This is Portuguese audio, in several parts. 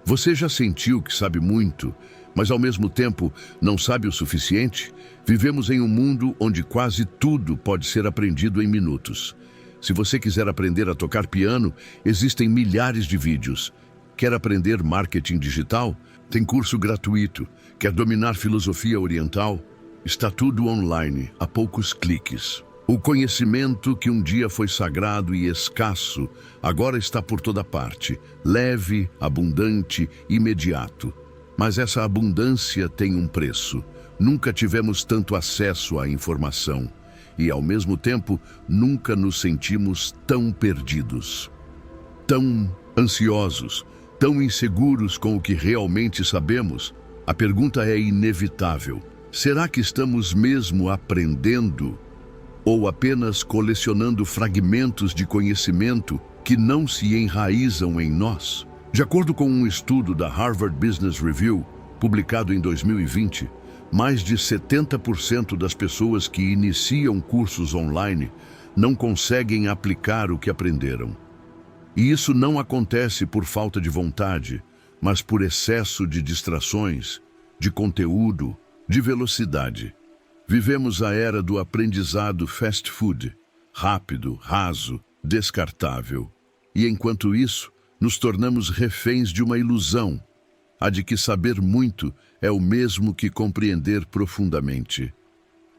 Você já sentiu que sabe muito, mas ao mesmo tempo não sabe o suficiente? Vivemos em um mundo onde quase tudo pode ser aprendido em minutos. Se você quiser aprender a tocar piano, existem milhares de vídeos. Quer aprender marketing digital? Tem curso gratuito. Quer dominar filosofia oriental? Está tudo online, a poucos cliques. O conhecimento que um dia foi sagrado e escasso, agora está por toda parte, leve, abundante, imediato. Mas essa abundância tem um preço. Nunca tivemos tanto acesso à informação e, ao mesmo tempo, nunca nos sentimos tão perdidos, tão ansiosos, tão inseguros com o que realmente sabemos. A pergunta é inevitável. Será que estamos mesmo aprendendo ou apenas colecionando fragmentos de conhecimento que não se enraizam em nós? De acordo com um estudo da Harvard Business Review, publicado em 2020, mais de 70% das pessoas que iniciam cursos online não conseguem aplicar o que aprenderam. E isso não acontece por falta de vontade, mas por excesso de distrações, de conteúdo, de velocidade. Vivemos a era do aprendizado fast food, rápido, raso, descartável. E enquanto isso, nos tornamos reféns de uma ilusão, a de que saber muito é o mesmo que compreender profundamente.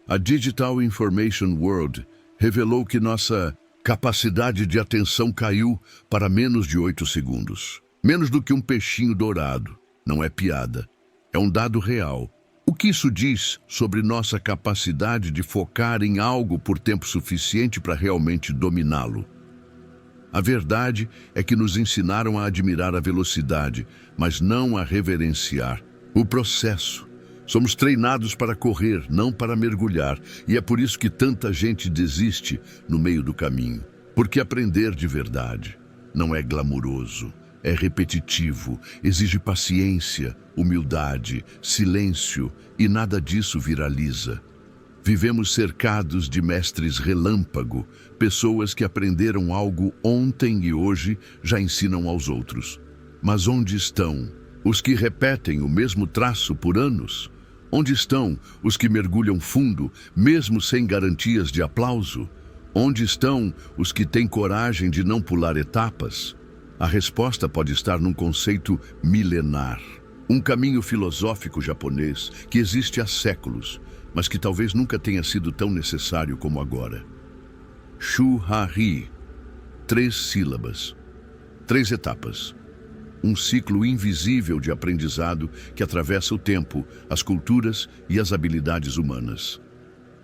A Digital Information World revelou que nossa capacidade de atenção caiu para menos de 8 segundos. Menos do que um peixinho dourado. Não é piada. É um dado real. O que isso diz sobre nossa capacidade de focar em algo por tempo suficiente para realmente dominá-lo? A verdade é que nos ensinaram a admirar a velocidade, mas não a reverenciar o processo. Somos treinados para correr, não para mergulhar, e é por isso que tanta gente desiste no meio do caminho. Porque aprender de verdade não é glamuroso, é repetitivo, exige paciência, humildade, silêncio, e nada disso viraliza. Vivemos cercados de mestres relâmpago, pessoas que aprenderam algo ontem e hoje já ensinam aos outros. Mas onde estão os que repetem o mesmo traço por anos? Onde estão os que mergulham fundo, mesmo sem garantias de aplauso? Onde estão os que têm coragem de não pular etapas? A resposta pode estar num conceito milenar, um caminho filosófico japonês que existe há séculos, mas que talvez nunca tenha sido tão necessário como agora. Shu-ha-ri, 3 sílabas, 3 etapas. Um ciclo invisível de aprendizado que atravessa o tempo, as culturas e as habilidades humanas.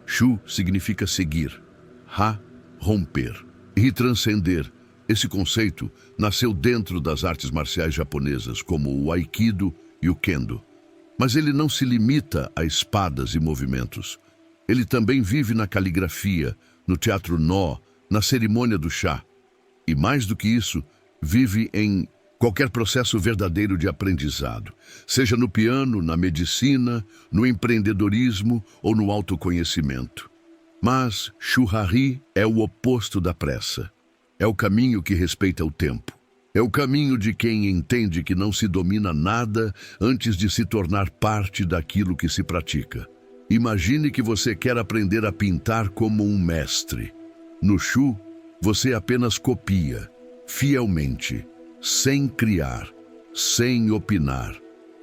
Shu significa seguir, Ha, romper, e transcender. Esse conceito nasceu dentro das artes marciais japonesas, como o Aikido e o Kendo. Mas ele não se limita a espadas e movimentos. Ele também vive na caligrafia, no teatro nó, na cerimônia do chá. E mais do que isso, vive em qualquer processo verdadeiro de aprendizado, seja no piano, na medicina, no empreendedorismo ou no autoconhecimento. Mas Shu-ha-ri é o oposto da pressa. É o caminho que respeita o tempo. É o caminho de quem entende que não se domina nada antes de se tornar parte daquilo que se pratica. Imagine que você quer aprender a pintar como um mestre. No Shu, você apenas copia, fielmente, sem criar, sem opinar.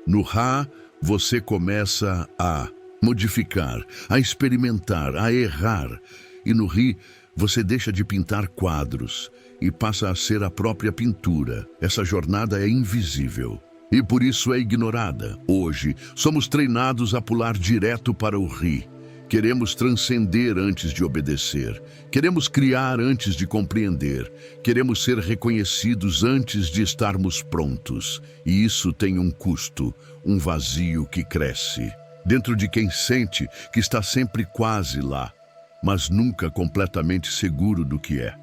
No Ha, você começa a modificar, a experimentar, a errar. E no Ri, você deixa de pintar quadros e passa a ser a própria pintura. Essa jornada é invisível e por isso é ignorada. Hoje, somos treinados a pular direto para o Ri. Queremos transcender antes de obedecer. Queremos criar antes de compreender. Queremos ser reconhecidos antes de estarmos prontos. E isso tem um custo, um vazio que cresce dentro de quem sente que está sempre quase lá, mas nunca completamente seguro do que é.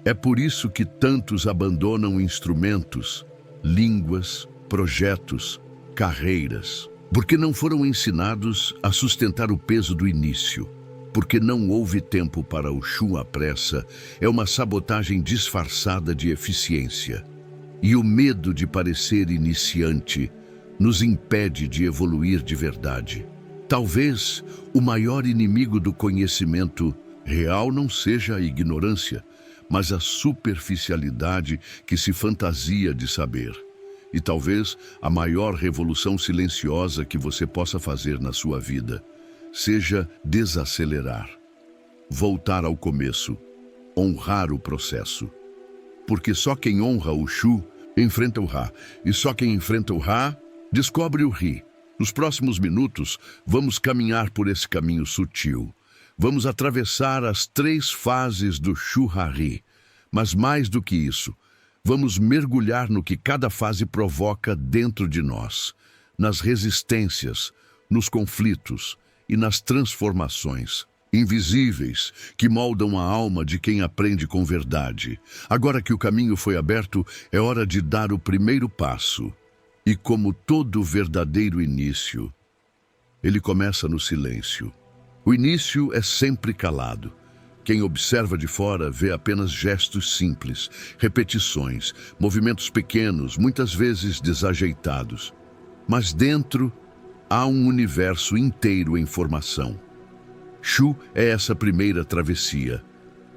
É por isso que tantos abandonam instrumentos, línguas, projetos, carreiras. Porque não foram ensinados a sustentar o peso do início. Porque não houve tempo para o Shu à pressa. É uma sabotagem disfarçada de eficiência. E o medo de parecer iniciante nos impede de evoluir de verdade. Talvez o maior inimigo do conhecimento real não seja a ignorância, mas a superficialidade que se fantasia de saber. E talvez a maior revolução silenciosa que você possa fazer na sua vida seja desacelerar, voltar ao começo, honrar o processo. Porque só quem honra o Shu enfrenta o Ra, e só quem enfrenta o Ra descobre o Ri. Nos próximos minutos, vamos caminhar por esse caminho sutil. Vamos atravessar as 3 fases do Shu Ha-Ri. Mas mais do que isso, vamos mergulhar no que cada fase provoca dentro de nós, nas resistências, nos conflitos e nas transformações invisíveis que moldam a alma de quem aprende com verdade. Agora que o caminho foi aberto, é hora de dar o primeiro passo. E como todo verdadeiro início, ele começa no silêncio. O início é sempre calado. Quem observa de fora vê apenas gestos simples, repetições, movimentos pequenos, muitas vezes desajeitados. Mas dentro há um universo inteiro em formação. Shu é essa primeira travessia,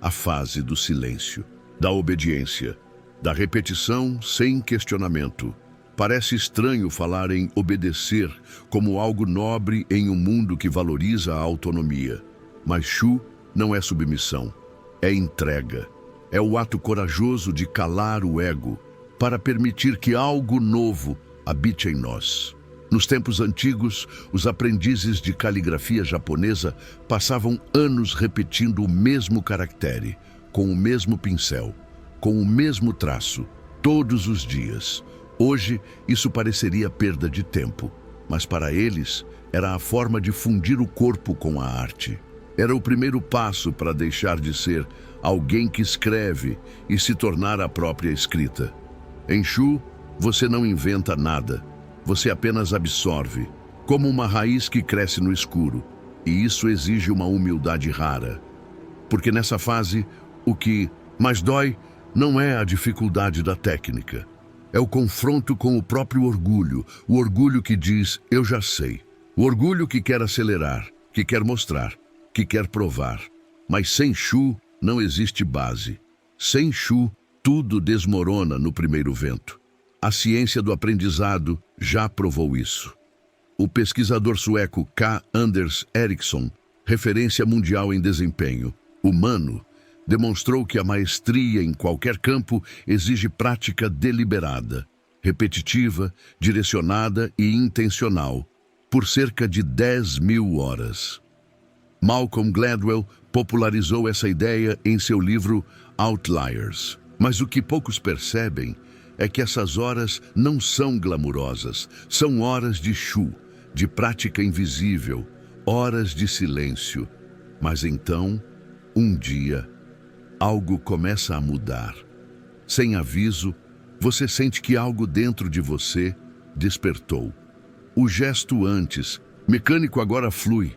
a fase do silêncio, da obediência, da repetição sem questionamento. Parece estranho falar em obedecer como algo nobre em um mundo que valoriza a autonomia. Mas Shu não é submissão, é entrega. É o ato corajoso de calar o ego para permitir que algo novo habite em nós. Nos tempos antigos, os aprendizes de caligrafia japonesa passavam anos repetindo o mesmo caractere, com o mesmo pincel, com o mesmo traço, todos os dias. Hoje, isso pareceria perda de tempo, mas para eles era a forma de fundir o corpo com a arte. Era o primeiro passo para deixar de ser alguém que escreve e se tornar a própria escrita. Em Shu, você não inventa nada. Você apenas absorve, como uma raiz que cresce no escuro, e isso exige uma humildade rara. Porque nessa fase, o que mais dói não é a dificuldade da técnica, é o confronto com o próprio orgulho, o orgulho que diz, eu já sei, o orgulho que quer acelerar, que quer mostrar, que quer provar. Mas sem Shu não existe base. Sem Shu, tudo desmorona no primeiro vento. A ciência do aprendizado já provou isso. O pesquisador sueco K. Anders Ericsson, referência mundial em desempenho humano, demonstrou que a maestria em qualquer campo exige prática deliberada, repetitiva, direcionada e intencional, por cerca de 10.000 horas. Malcolm Gladwell popularizou essa ideia em seu livro Outliers. Mas o que poucos percebem é que essas horas não são glamurosas, são horas de Shu, de prática invisível, horas de silêncio. Mas então, um dia, algo começa a mudar. Sem aviso, você sente que algo dentro de você despertou. O gesto antes, mecânico, agora flui.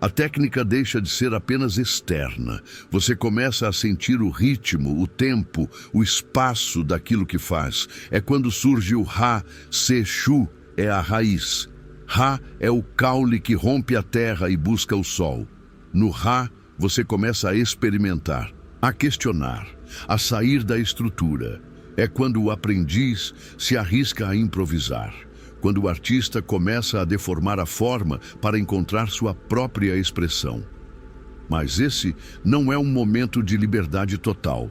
A técnica deixa de ser apenas externa. Você começa a sentir o ritmo, o tempo, o espaço daquilo que faz. É quando surge o Ra, Se Shu é a raiz. Ra é o caule que rompe a terra e busca o sol. No Ra, você começa a experimentar, a questionar, a sair da estrutura. É quando o aprendiz se arrisca a improvisar. Quando o artista começa a deformar a forma para encontrar sua própria expressão. Mas esse não é um momento de liberdade total.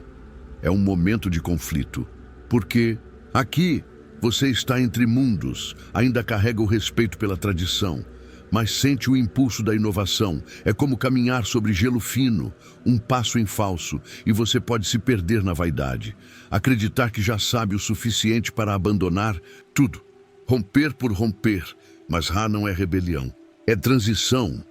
É um momento de conflito. Porque aqui você está entre mundos, ainda carrega o respeito pela tradição, mas sente o impulso da inovação. É como caminhar sobre gelo fino, um passo em falso, e você pode se perder na vaidade. Acreditar que já sabe o suficiente para abandonar tudo. Romper por romper, mas Ra não é rebelião, é transição.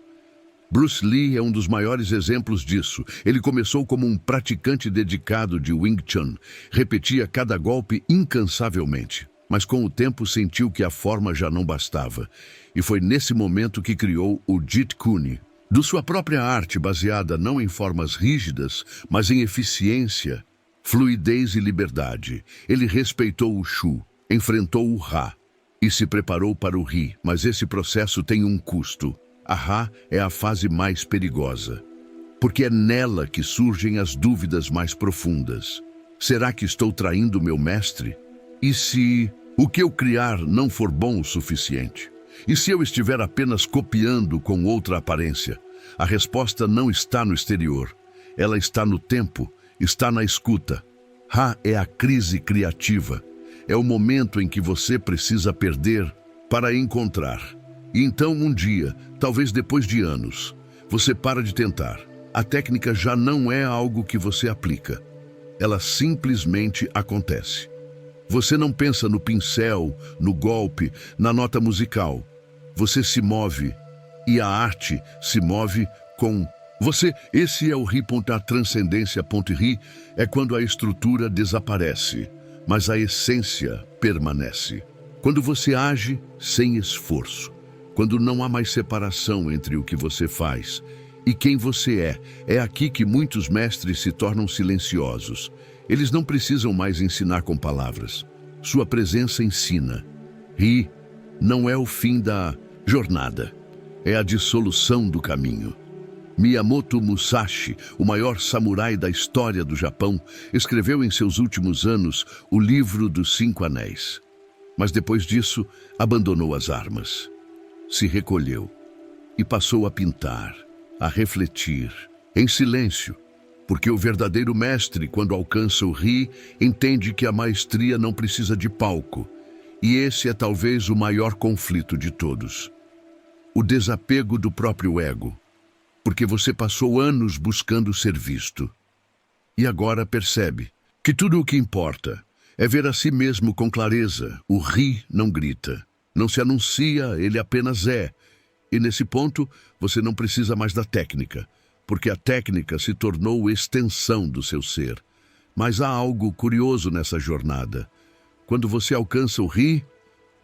Bruce Lee é um dos maiores exemplos disso. Ele começou como um praticante dedicado de Wing Chun, repetia cada golpe incansavelmente, mas com o tempo sentiu que a forma já não bastava. E foi nesse momento que criou o Jeet Kune, de sua própria arte baseada não em formas rígidas, mas em eficiência, fluidez e liberdade. Ele respeitou o Shu, enfrentou o Ra e se preparou para o Ri, mas esse processo tem um custo. A Ra é a fase mais perigosa, porque é nela que surgem as dúvidas mais profundas. Será que estou traindo meu mestre? E se o que eu criar não for bom o suficiente? E se eu estiver apenas copiando com outra aparência? A resposta não está no exterior. Ela está no tempo, está na escuta. Ra é a crise criativa. É o momento em que você precisa perder para encontrar. E então um dia, talvez depois de anos, você para de tentar. A técnica já não é algo que você aplica. Ela simplesmente acontece. Você não pensa no pincel, no golpe, na nota musical. Você se move e a arte se move com você. Esse é o Ri. A transcendência. Ri é quando a estrutura desaparece, mas a essência permanece. Quando você age sem esforço. Quando não há mais separação entre o que você faz e quem você é. É aqui que muitos mestres se tornam silenciosos. Eles não precisam mais ensinar com palavras. Sua presença ensina. Ri não é o fim da jornada. É a dissolução do caminho. Miyamoto Musashi, o maior samurai da história do Japão, escreveu em seus últimos anos o livro dos 5 Anéis. Mas depois disso, abandonou as armas. Se recolheu e passou a pintar, a refletir, em silêncio, porque o verdadeiro mestre, quando alcança o Ri, entende que a maestria não precisa de palco, e esse é talvez o maior conflito de todos. O desapego do próprio ego, porque você passou anos buscando ser visto, e agora percebe que tudo o que importa é ver a si mesmo com clareza. O Ri não grita. Não se anuncia, ele apenas é. E nesse ponto, você não precisa mais da técnica, porque a técnica se tornou extensão do seu ser. Mas há algo curioso nessa jornada. Quando você alcança o Ri,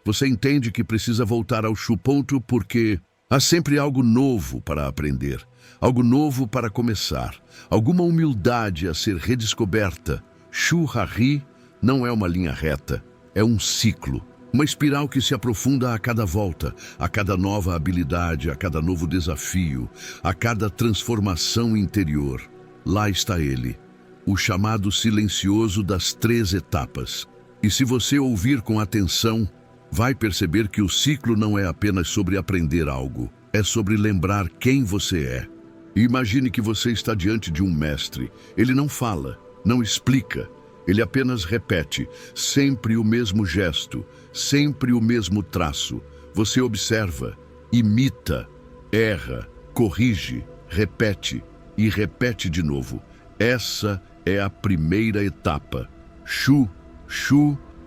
você entende que precisa voltar ao Shu. Porque há sempre algo novo para aprender, algo novo para começar, alguma humildade a ser redescoberta. Shu Ha-Ri não é uma linha reta, é um ciclo. Uma espiral que se aprofunda a cada volta, a cada nova habilidade, a cada novo desafio, a cada transformação interior. Lá está ele, o chamado silencioso das 3 etapas. E se você ouvir com atenção, vai perceber que o ciclo não é apenas sobre aprender algo, é sobre lembrar quem você é. E imagine que você está diante de um mestre. Ele não fala, não explica. Ele apenas repete, sempre o mesmo gesto, sempre o mesmo traço. Você observa, imita, erra, corrige, repete e repete de novo. Essa é a primeira etapa. Shu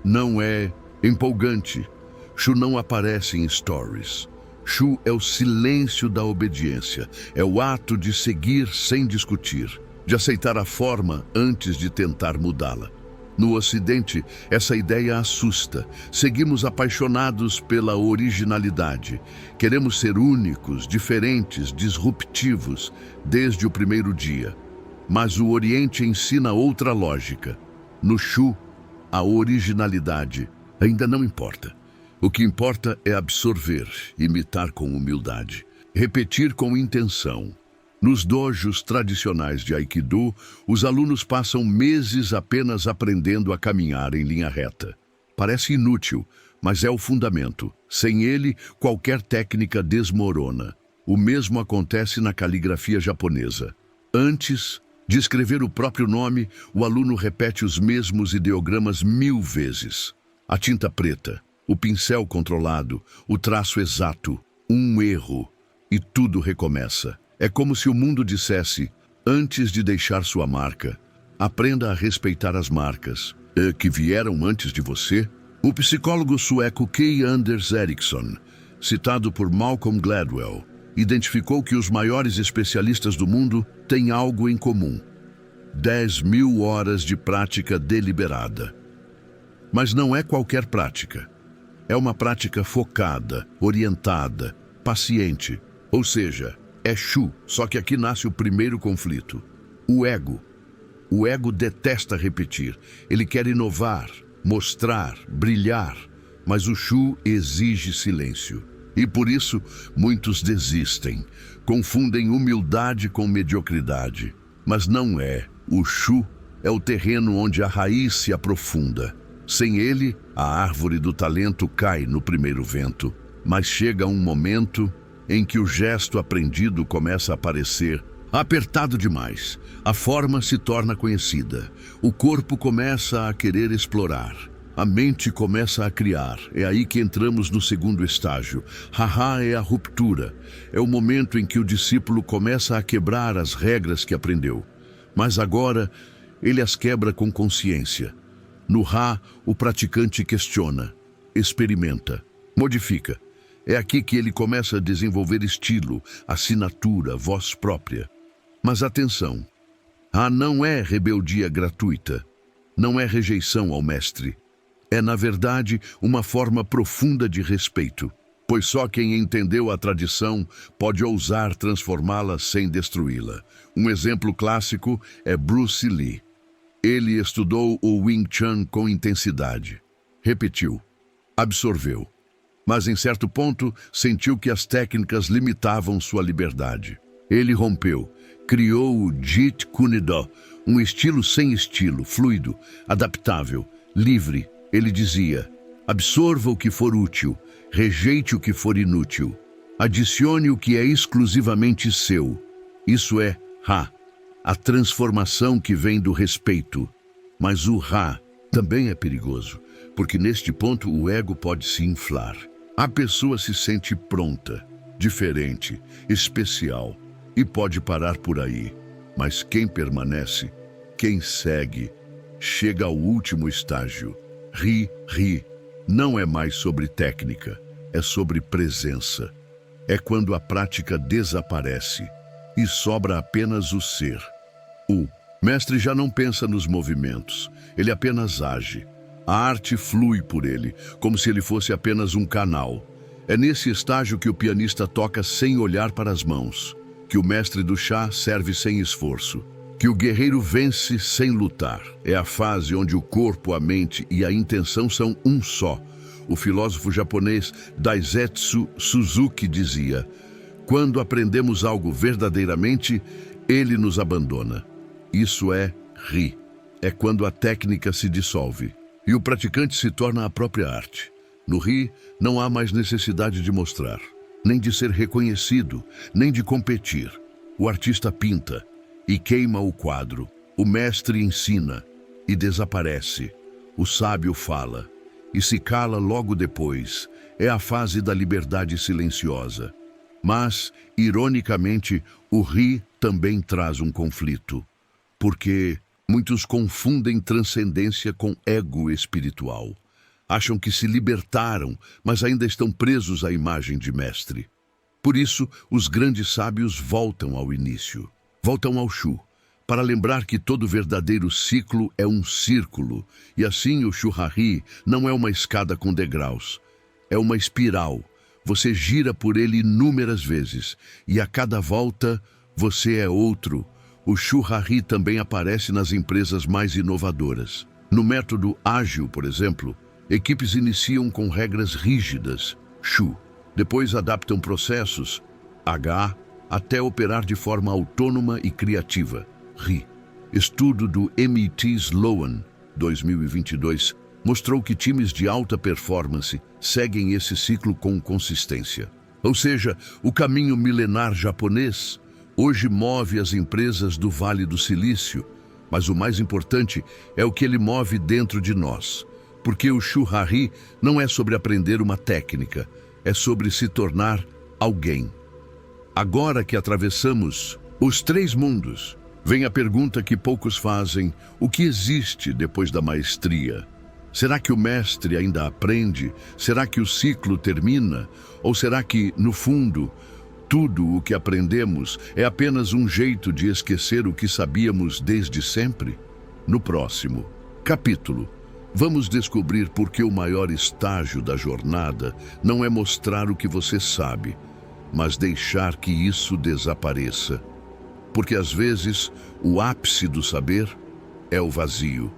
não é empolgante. Shu não aparece em stories. Shu é o silêncio da obediência. É o ato de seguir sem discutir, de aceitar a forma antes de tentar mudá-la. No Ocidente, essa ideia assusta. Seguimos apaixonados pela originalidade. Queremos ser únicos, diferentes, disruptivos, desde o primeiro dia. Mas o Oriente ensina outra lógica. No Shu, a originalidade ainda não importa. O que importa é absorver, imitar com humildade, repetir com intenção. Nos dojos tradicionais de Aikido, os alunos passam meses apenas aprendendo a caminhar em linha reta. Parece inútil, mas é o fundamento. Sem ele, qualquer técnica desmorona. O mesmo acontece na caligrafia japonesa. Antes de escrever o próprio nome, o aluno repete os mesmos ideogramas 1000 vezes. A tinta preta, o pincel controlado, o traço exato, um erro, e tudo recomeça. É como se o mundo dissesse, antes de deixar sua marca, aprenda a respeitar as marcas que vieram antes de você. O psicólogo sueco Kay Anders Eriksson, citado por Malcolm Gladwell, identificou que os maiores especialistas do mundo têm algo em comum: 10.000 horas de prática deliberada. Mas não é qualquer prática. É uma prática focada, orientada, paciente, ou seja, é Shu, só que aqui nasce o primeiro conflito. O ego. O ego detesta repetir. Ele quer inovar, mostrar, brilhar. Mas o Shu exige silêncio. E por isso, muitos desistem. Confundem humildade com mediocridade. Mas não é. O Shu é o terreno onde a raiz se aprofunda. Sem ele, a árvore do talento cai no primeiro vento. Mas chega um momento em que o gesto aprendido começa a aparecer apertado demais. A forma se torna conhecida. O corpo começa a querer explorar. A mente começa a criar. É aí que entramos no segundo estágio. Haha é a ruptura. É o momento em que o discípulo começa a quebrar as regras que aprendeu. Mas agora, ele as quebra com consciência. No Ha, o praticante questiona, experimenta, modifica. É aqui que ele começa a desenvolver estilo, assinatura, voz própria. Mas atenção, Ha não é rebeldia gratuita, não é rejeição ao mestre. É, na verdade, uma forma profunda de respeito, pois só quem entendeu a tradição pode ousar transformá-la sem destruí-la. Um exemplo clássico é Bruce Lee. Ele estudou o Wing Chun com intensidade. Repetiu, absorveu. Mas em certo ponto, sentiu que as técnicas limitavam sua liberdade. Ele rompeu, criou o Jeet Kune Do, um estilo sem estilo, fluido, adaptável, livre. Ele dizia, absorva o que for útil, rejeite o que for inútil. Adicione o que é exclusivamente seu. Isso é Ha, a transformação que vem do respeito. Mas o Ha também é perigoso, porque neste ponto o ego pode se inflar. A pessoa se sente pronta, diferente, especial, e pode parar por aí. Mas quem permanece, quem segue, chega ao último estágio. Ri, não é mais sobre técnica, é sobre presença. É quando a prática desaparece e sobra apenas o ser. O mestre já não pensa nos movimentos, ele apenas age. A arte flui por ele, como se ele fosse apenas um canal. É nesse estágio que o pianista toca sem olhar para as mãos, que o mestre do chá serve sem esforço, que o guerreiro vence sem lutar. É a fase onde o corpo, a mente e a intenção são um só. O filósofo japonês Daisetsu Suzuki dizia, quando aprendemos algo verdadeiramente, ele nos abandona. Isso é Ri. É quando a técnica se dissolve e o praticante se torna a própria arte. No Ri, não há mais necessidade de mostrar, nem de ser reconhecido, nem de competir. O artista pinta e queima o quadro. O mestre ensina e desaparece. O sábio fala e se cala logo depois. É a fase da liberdade silenciosa. Mas, ironicamente, o Ri também traz um conflito, porque muitos confundem transcendência com ego espiritual. Acham que se libertaram, mas ainda estão presos à imagem de mestre. Por isso, os grandes sábios voltam ao início, voltam ao Shu, para lembrar que todo verdadeiro ciclo é um círculo, e assim o Shu Ha Ri não é uma escada com degraus, é uma espiral. Você gira por ele inúmeras vezes, e a cada volta você é outro. O Shu Ha Ri também aparece nas empresas mais inovadoras. No método ágil, por exemplo, equipes iniciam com regras rígidas, Shu. Depois adaptam processos, H, até operar de forma autônoma e criativa, Ri. Estudo do MIT Sloan, 2022, mostrou que times de alta performance seguem esse ciclo com consistência. Ou seja, o caminho milenar japonês hoje move as empresas do Vale do Silício, mas o mais importante é o que ele move dentro de nós. Porque o Shu Ha Ri não é sobre aprender uma técnica, é sobre se tornar alguém. Agora que atravessamos os 3 mundos, vem a pergunta que poucos fazem: o que existe depois da maestria? Será que o mestre ainda aprende? Será que o ciclo termina? Ou será que, no fundo, tudo o que aprendemos é apenas um jeito de esquecer o que sabíamos desde sempre? No próximo capítulo, vamos descobrir por que o maior estágio da jornada não é mostrar o que você sabe, mas deixar que isso desapareça. Porque às vezes o ápice do saber é o vazio.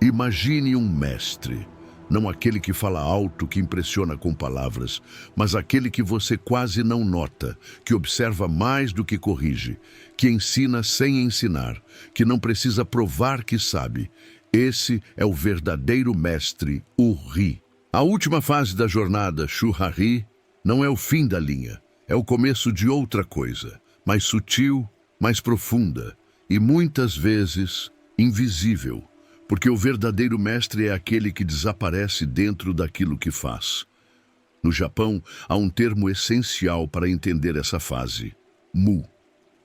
Imagine um mestre, não aquele que fala alto, que impressiona com palavras, mas aquele que você quase não nota, que observa mais do que corrige, que ensina sem ensinar, que não precisa provar que sabe. Esse é o verdadeiro mestre, o Ri. A última fase da jornada, Shu Ha Ri, não é o fim da linha, é o começo de outra coisa, mais sutil, mais profunda e muitas vezes invisível, porque o verdadeiro mestre é aquele que desaparece dentro daquilo que faz. No Japão, há um termo essencial para entender essa fase: mu.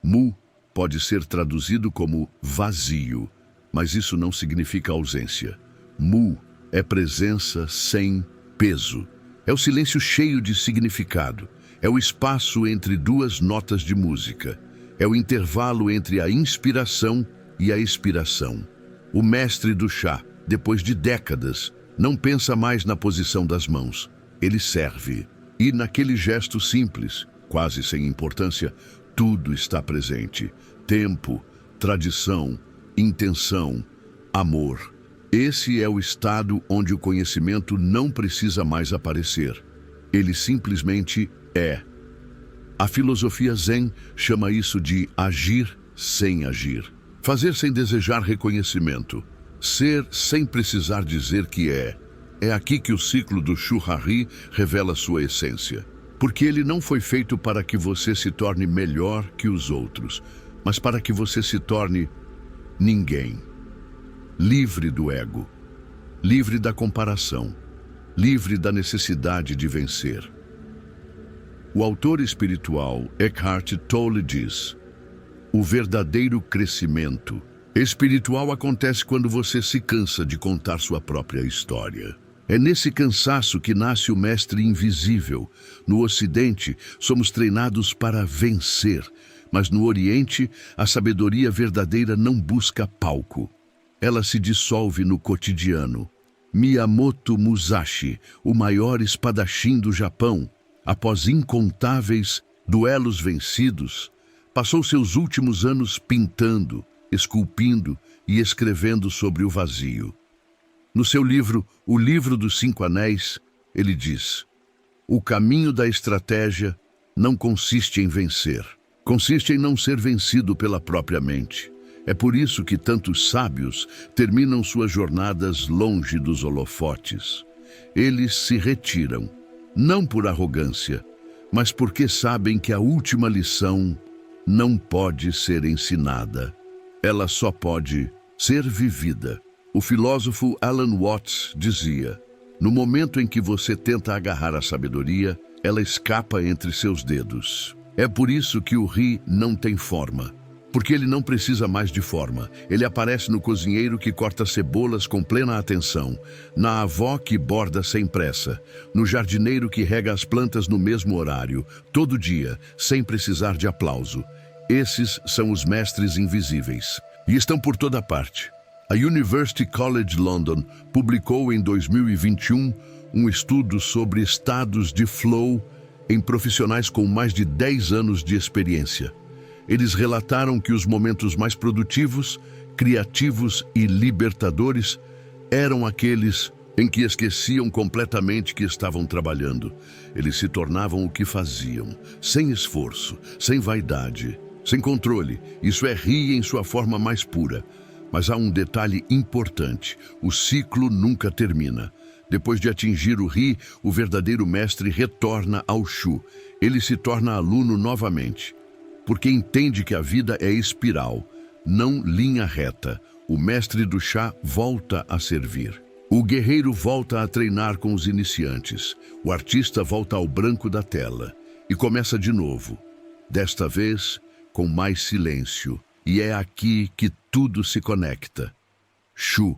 Mu pode ser traduzido como vazio, mas isso não significa ausência. Mu é presença sem peso. É o silêncio cheio de significado. É o espaço entre duas notas de música. É o intervalo entre a inspiração e a expiração. O mestre do chá, depois de décadas, não pensa mais na posição das mãos. Ele serve. E naquele gesto simples, quase sem importância, tudo está presente. Tempo, tradição, intenção, amor. Esse é o estado onde o conhecimento não precisa mais aparecer. Ele simplesmente é. A filosofia Zen chama isso de agir sem agir. Fazer sem desejar reconhecimento. Ser sem precisar dizer que é. É aqui que o ciclo do Shu Ha Ri revela sua essência. Porque ele não foi feito para que você se torne melhor que os outros, mas para que você se torne ninguém. Livre do ego, livre da comparação, livre da necessidade de vencer. O autor espiritual Eckhart Tolle diz: o verdadeiro crescimento espiritual acontece quando você se cansa de contar sua própria história. É nesse cansaço que nasce o mestre invisível. No Ocidente, somos treinados para vencer, mas no Oriente, a sabedoria verdadeira não busca palco. Ela se dissolve no cotidiano. Miyamoto Musashi, o maior espadachim do Japão, após incontáveis duelos vencidos, passou seus últimos anos pintando, esculpindo e escrevendo sobre o vazio. No seu livro, O Livro dos Cinco Anéis, ele diz: o caminho da estratégia não consiste em vencer, consiste em não ser vencido pela própria mente. É por isso que tantos sábios terminam suas jornadas longe dos holofotes. Eles se retiram, não por arrogância, mas porque sabem que a última lição não pode ser ensinada. Ela só pode ser vivida. O filósofo Alan Watts dizia: no momento em que você tenta agarrar a sabedoria, ela escapa entre seus dedos. É por isso que o Ri não tem forma. Porque ele não precisa mais de forma. Ele aparece no cozinheiro que corta cebolas com plena atenção, na avó que borda sem pressa, no jardineiro que rega as plantas no mesmo horário, todo dia, sem precisar de aplauso. Esses são os mestres invisíveis. E estão por toda parte. A University College London publicou em 2021 um estudo sobre estados de flow em profissionais com mais de 10 anos de experiência. Eles relataram que os momentos mais produtivos, criativos e libertadores eram aqueles em que esqueciam completamente que estavam trabalhando. Eles se tornavam o que faziam, sem esforço, sem vaidade, sem controle. Isso é Ri em sua forma mais pura. Mas há um detalhe importante: o ciclo nunca termina. Depois de atingir o Ri, o verdadeiro mestre retorna ao Shu. Ele se torna aluno novamente. Porque entende que a vida é espiral, não linha reta. O mestre do chá volta a servir. O guerreiro volta a treinar com os iniciantes. O artista volta ao branco da tela e começa de novo. Desta vez, com mais silêncio. E é aqui que tudo se conecta. Shu,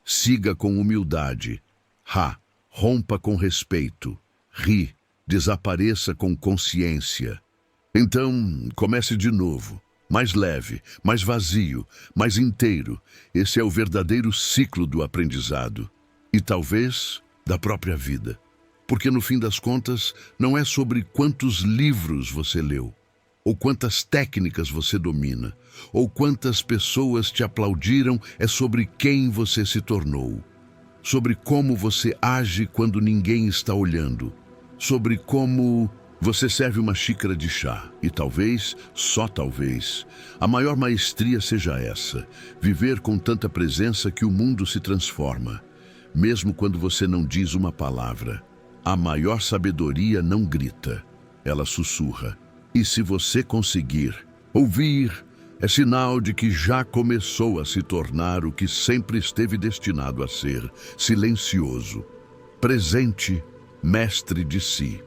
siga com humildade. Ha, rompa com respeito. Ri, desapareça com consciência. Então, comece de novo, mais leve, mais vazio, mais inteiro. Esse é o verdadeiro ciclo do aprendizado e talvez da própria vida. Porque no fim das contas, não é sobre quantos livros você leu ou quantas técnicas você domina, ou quantas pessoas te aplaudiram, é sobre quem você se tornou, sobre como você age quando ninguém está olhando, sobre como você serve uma xícara de chá. E talvez, só talvez, a maior maestria seja essa: viver com tanta presença que o mundo se transforma, mesmo quando você não diz uma palavra. A maior sabedoria não grita, ela sussurra. E se você conseguir ouvir, é sinal de que já começou a se tornar o que sempre esteve destinado a ser: silencioso, presente, mestre de si.